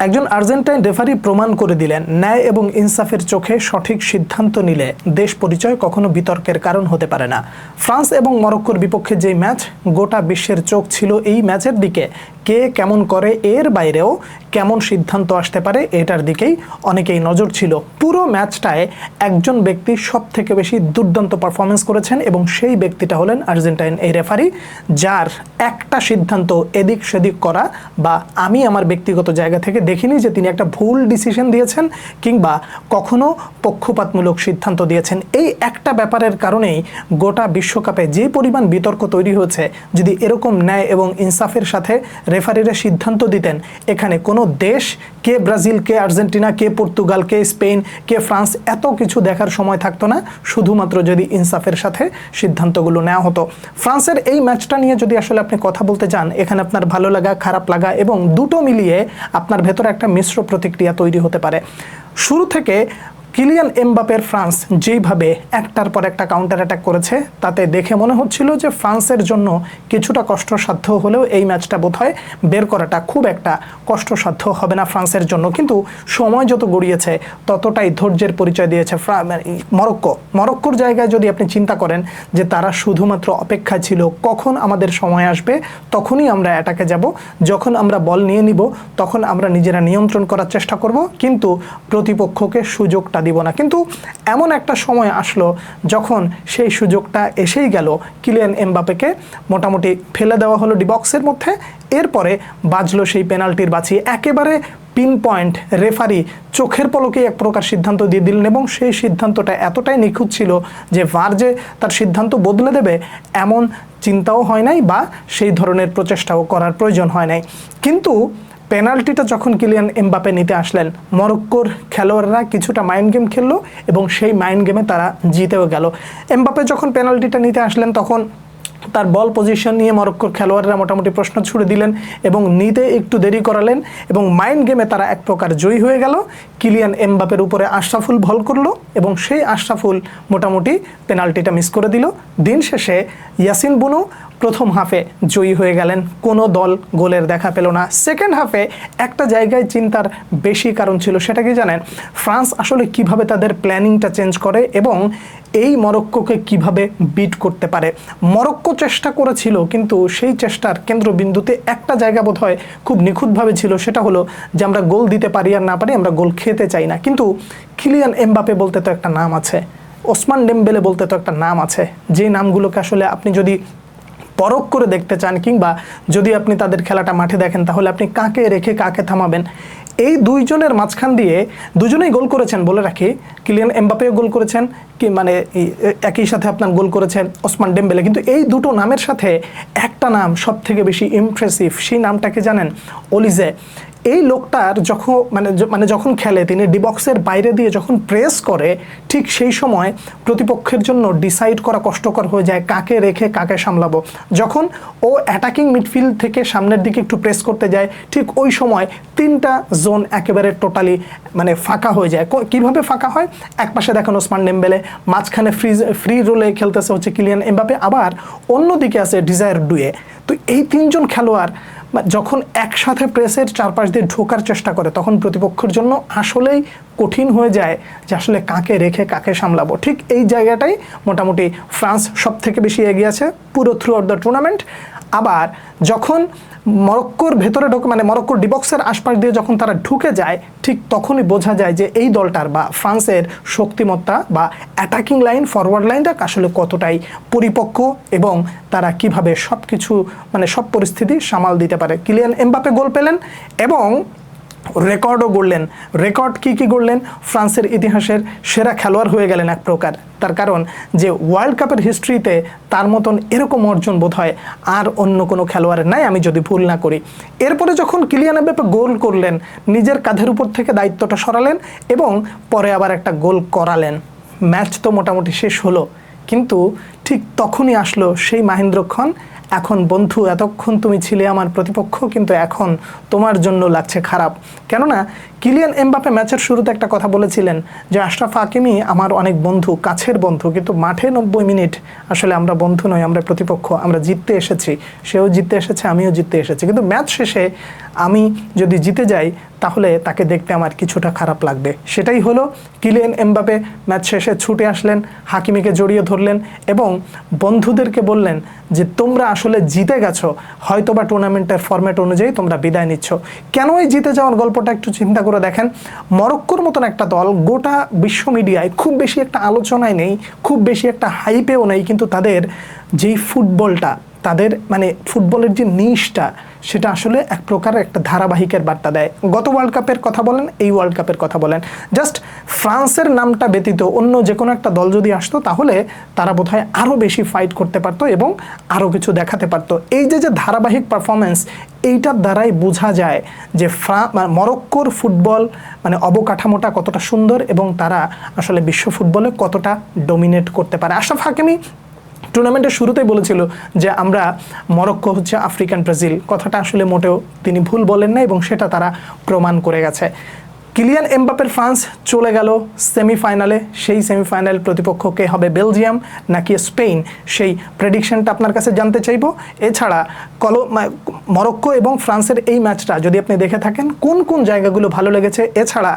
একজন Argentine referee প্রমাণ করে দিলেন ন্যায় এবং ইনসাফের চোখে সঠিক সিদ্ধান্ত নিলে দেশ পরিচয় কখনো বিতর্কের কারণ হতে পারে না। ফ্রান্স এবং মরক্কোর বিপক্ষে যে ম্যাচ, গোটা বিশ্বের চোখ ছিল এই ম্যাচের দিকে। কে কেমন করে এর বাইরেও কেমন সিদ্ধান্ত আসতে পারে এটার দিকেই অনেকেই নজর ছিল। পুরো ম্যাচটায় একজন ব্যক্তি সব থেকে বেশি দুর্দান্ত পারফরমেন্স করেছেন এবং সেই ব্যক্তিটা হলেন আর্জেন্টাইন এই রেফারি, যার একটা সিদ্ধান্ত এদিক সেদিক করা বা আমি আমার ব্যক্তিগত জায়গা থেকে দেখিনি যে তিনি একটা ভুল ডিসিশন দিয়েছেন কিংবা কখনো পক্ষপাতমূলক সিদ্ধান্ত দিয়েছেন। এই একটা ব্যাপারের কারণেই গোটা বিশ্বকাপে যে পরিমাণ বিতর্ক তৈরি হয়েছে। যদি এরকম ন্যায় এবং ইনসাফের সাথে রেফারিরা সিদ্ধান্ত দিতেন, এখানে কোনো দেশ, কে ব্রাজিল, কে আর্জেন্টিনা, কে পর্তুগাল, কে স্পেন, কে ফ্রান্স, এত কিছু দেখার সময় থাকতো না, শুধুমাত্র যদি ইনসাফের সাথে সিদ্ধান্তগুলো নেওয়া হতো। ফ্রান্সের এই ম্যাচটা নিয়ে যদি আসলে আপনি কথা বলতে চান, এখানে আপনার ভালো লাগা, খারাপ লাগা এবং দুটো মিলিয়ে আপনার ভেতরে একটা মিশ্র প্রতিক্রিয়া তৈরি হতে পারে। শুরু থেকে কিলিয়ান এমবাপের ফ্রান্স যেইভাবে একটার পর একটা কাউন্টার অ্যাটাক করেছে, তাতে দেখে মনে হচ্ছিল যে ফ্রান্সের জন্য কিছুটা কষ্টসাধ্য হলেও এই ম্যাচটা বোধহয় বের করাটা খুব একটা কষ্টসাধ্য হবে না ফ্রান্সের জন্য। কিন্তু সময় যত গড়িয়েছে ততটাই ধৈর্যের পরিচয় দিয়েছে মরক্কোর জায়গায় যদি আপনি চিন্তা করেন যে তারা শুধুমাত্র অপেক্ষায় ছিল কখন আমাদের সময় আসবে তখনই আমরা অ্যাটাকে যাব, যখন আমরা বল নিয়ে নিব তখন আমরা নিজেরা নিয়ন্ত্রণ করার চেষ্টা করব, কিন্তু প্রতিপক্ষকে সুযোগটা দিব না। কিন্তু এমন একটা সময় আসলো যখন সেই সুযোগটা এসেই গেল। কিলিয়ান এমবাপেকে মোটামুটি ফেলে দেওয়া হলো ডি বক্সের মধ্যে, এরপরে বাজলো সেই পেনাল্টির বাছি। একেবারে পিন পয়েন্ট রেফারি চোখের পলকেই এক প্রকার সিদ্ধান্ত দিয়ে দিলেন এবং সেই সিদ্ধান্তটা এতটাই নিখুঁত ছিল যে ভার যে তার সিদ্ধান্ত বদলে দেবে এমন চিন্তাও হয় নাই বা সেই ধরনের প্রচেষ্টাও করার প্রয়োজন হয় নাই। কিন্তু পেনাল্টিটা যখন কিলিয়ান এমবাপে নিতে আসলেন, মরক্কোর খেলোয়াড়রা কিছুটা মাইন্ড গেম খেললো এবং সেই মাইন্ড গেমে তারা জিতেও গেল। এমবাপে যখন পেনাল্টিটা নিতে আসলেন তখন তার বল পজিশন নিয়ে মরক্কোর খেলোয়াড়রা মোটামুটি প্রশ্ন ছুড়ে দিলেন এবং নিতে একটু দেরি করালেন এবং মাইন্ড গেমে তারা এক প্রকার জয়ী হয়ে গেল। কিলিয়ান এমবাপের উপরে আশরাফুল বল করলো এবং সেই আশরাফুল মোটামুটি পেনাল্টিটা মিস করে দিল। দিন শেষে ইয়াসিন বুনো প্রথম হাফে জয়ী হয়ে গেলেন, কোনো দল গোলের দেখা পেল না। সেকেন্ড হাফে একটা জায়গায় চিন্তার বেশি কারণ ছিল, সেটা কি জানেন? ফ্রান্স আসলে কিভাবে তাদের প্ল্যানিংটা চেঞ্জ করে এবং এই মরক্কোকে কিভাবে বিট করতে পারে। মরক্কো চেষ্টা করেছিল, কিন্তু সেই চেষ্টার কেন্দ্রবিন্দুতে একটা জায়গা বোধহয় খুব নিখুঁতভাবে ছিল, সেটা হলো যে আমরা গোল দিতে পারি আর না পারি, আমরা গোল খেতে চাই না। কিন্তু কিলিয়ান এমবাপে বলতে তো একটা নাম আছে, ওসমান ডেমবেলে বলতে তো একটা নাম আছে, যে নামগুলোকে আসলে আপনি যদি পরখ করে দেখতে চান কিংবা যদি আপনি তাদের খেলাটা মাঠে দেখেন, তাহলে আপনি কাকে রেখে কাকে থামাবেন। এই দুইজনের মাঝখান দিয়ে দুজনেই গোল করেছেন বলে রাখি, কিলিয়ান এমবাপেও গোল করেছেন, কি মানে একই সাথে আপনার গোল করেছেন ওসমান ডেমবেলে। কিন্তু এই দুটো নামের সাথে একটা নাম সব থেকে বেশি ইমপ্রেসিভ, সেই নামটাকে জানেন? অলিজে। এই লোকটার যখন খেলে, তিনি ডিবক্সের বাইরে দিয়ে যখন প্রেস করে, ঠিক সেই সময় প্রতিপক্ষের জন্য ডিসাইড করা কষ্টকর হয়ে যায় কাকে রেখে কাকে সামলাবো। যখন ও অ্যাটাকিং মিডফিল্ড থেকে সামনের দিকে একটু প্রেস করতে যায়, ঠিক ওই সময় তিনটা জোন একেবারে টোটালি ফাঁকা হয়ে যায়। কিভাবে ফাঁকা হয়? এক পাশে দেখেন ওসমান ডেমবেলে, মাঝখানে ফ্রি রোলে খেলতেছে হচ্ছে কিলিয়ান এমবাপে, আবার অন্যদিকে আছে ডিজায়ার ডুয়ে। তো এই তিনজন খেলোয়াড় যখন একসাথে প্রেসের চারপাশ দিয়ে ঢোকার চেষ্টা করে, তখন প্রতিপক্ষের জন্য আসলেই কঠিন হয়ে যায় যে আসলে কাকে রেখে কাকে সামলাবো। ঠিক এই জায়গাটাই মোটামুটি ফ্রান্স সব থেকে বেশি এগিয়ে আছে পুরো থ্রু আউট দ্য টুর্নামেন্ট। আবার যখন মরক্কোর ভেতরে ঢোকে, মরক্কোর ডিবক্সের আশপাশ দিয়ে যখন তারা ঢুকে যায়, ঠিক তখনই বোঝা যায় যে এই দলটার বা ফ্রান্সের শক্তিমত্তা বা অ্যাটাকিং লাইন, ফরওয়ার্ড লাইনটা আসলে কতটাই পরিপক্ক এবং তারা কিভাবে সব কিছু সব পরিস্থিতি সামাল দিতে পারে। কিলিয়ান এমবাপে গোল পেলেন এবং রেকর্ডও গড়লেন। রেকর্ড কি গড়লেন? ফ্রান্সের ইতিহাসের সেরা খেলোয়াড় হয়ে গেলেন এক প্রকার। তার কারণ যে ওয়ার্ল্ড কাপের হিস্ট্রিতে তার মতন এরকম অর্জন বোধ হয় আর অন্য কোনো খেলোয়াড়ের নাই, আমি যদি ভুল না করি। এরপরে যখন কিলিয়ান এমবাপে গোল করলেন, নিজের কাঁধের উপর থেকে দায়িত্বটা সরালেন এবং পরে আবার একটা গোল করালেন। ম্যাচ তো মোটামুটি শেষ হলো, কিন্তু ঠিক তখনই আসলো সেই মাহেন্দ্রক্ষণ, এখন বন্ধু এতক্ষণ তুমি ছিলে আমার প্রতিপক্ষ, কিন্তু এখন তোমার জন্য লাগছে খারাপ। কেননা কিলিয়ান এমবাপে ম্যাচের শুরুতে একটা কথা বলেছিলেন যে আশরাফ হাকিমি আমার অনেক বন্ধু, কাছের বন্ধু, কিন্তু মাঠে 90 মিনিট আসলে আমরা বন্ধু নই, আমরা প্রতিপক্ষ, আমরা জিততে এসেছি, সেও জিততে এসেছে, আমিও জিততে এসেছি, কিন্তু ম্যাচ শেষে আমি যদি জিতে যাই তাহলে তাকে দেখতে আমার কিছুটা খারাপ লাগবে। সেটাই হলো, কিলিয়ান এমবাপে ম্যাচ শেষে ছুটে আসলেন, হাকিমিকে জড়িয়ে ধরলেন এবং বন্ধুদেরকে বললেন যে তোমরা আসলে জিতে গেছো, হয়তোবা টুর্নামেন্টের ফরম্যাট অনুযায়ী তোমরা বিদায় নিচ্ছ। কেন এই জিতে যাওয়ার গল্পটা একটু চিন্তা করে দেখেন। মরক্কোর মতন একটা দল গোটা বিশ্ব মিডিয়ায় খুব বেশি একটা আলোচনায় নেই, খুব বেশি একটা হাইপেও নেই, কিন্তু তাদের যেই ফুটবলটা, তাদের মানে ফুটবলের যে নিশটা, সেটা আসলে এক প্রকার একটা ধারাবাহিকের বার্তা দেয়। গত ওয়ার্ল্ড কাপের কথা বলেন, এই ওয়ার্ল্ড কাপের কথা বলেন, জাস্ট ফ্রান্সের নামটা ব্যতীত অন্য যে কোনো একটা দল যদি আসতো তাহলে তারা বোধহয় আরও বেশি ফাইট করতে পারতো এবং আরও কিছু দেখাতে পারতো। এই যে ধারাবাহিক পারফরমেন্স, এইটার দ্বারাই বোঝা যায় যে মরক্কোর ফুটবল মানে অবকাঠামোটা কতটা সুন্দর এবং তারা আসলে বিশ্ব ফুটবলে কতটা ডমিনেট করতে পারে। আশরাফ হাকিমি টুর্নামেন্টের শুরুতেই বলেছিল যে আমরা মরক্কো হচ্ছে আফ্রিকান ব্রাজিল, কথাটা আসলে মোটেও তিনি ভুল বলেন না এবং সেটা তারা প্রমাণ করে গেছে। কিলিয়ান এমবাপের ফ্রান্স চলে গেল সেমিফাইনালে, সেই সেমিফাইনাল প্রতিপক্ষ কে হবে, বেলজিয়াম নাকি স্পেন, সেই প্রেডিকশনটা আপনার কাছে জানতে চাইবো। এছাড়া মরক্কো এবং ফ্রান্সের এই ম্যাচটা যদি আপনি দেখে থাকেন, কোন কোন জায়গাগুলো ভালো লেগেছে, এছাড়া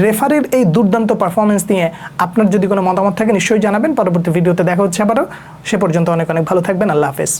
রেফারির এই দুর্দান্ত পারফরমেন্স নিয়ে আপনার যদি কোনো মতামত থাকে নিশ্চয়ই জানাবেন। পরবর্তী ভিডিওতে দেখা হচ্ছে আবারও, সে পর্যন্ত অনেক অনেক ভালো থাকবেন। আল্লাহ হাফেজ।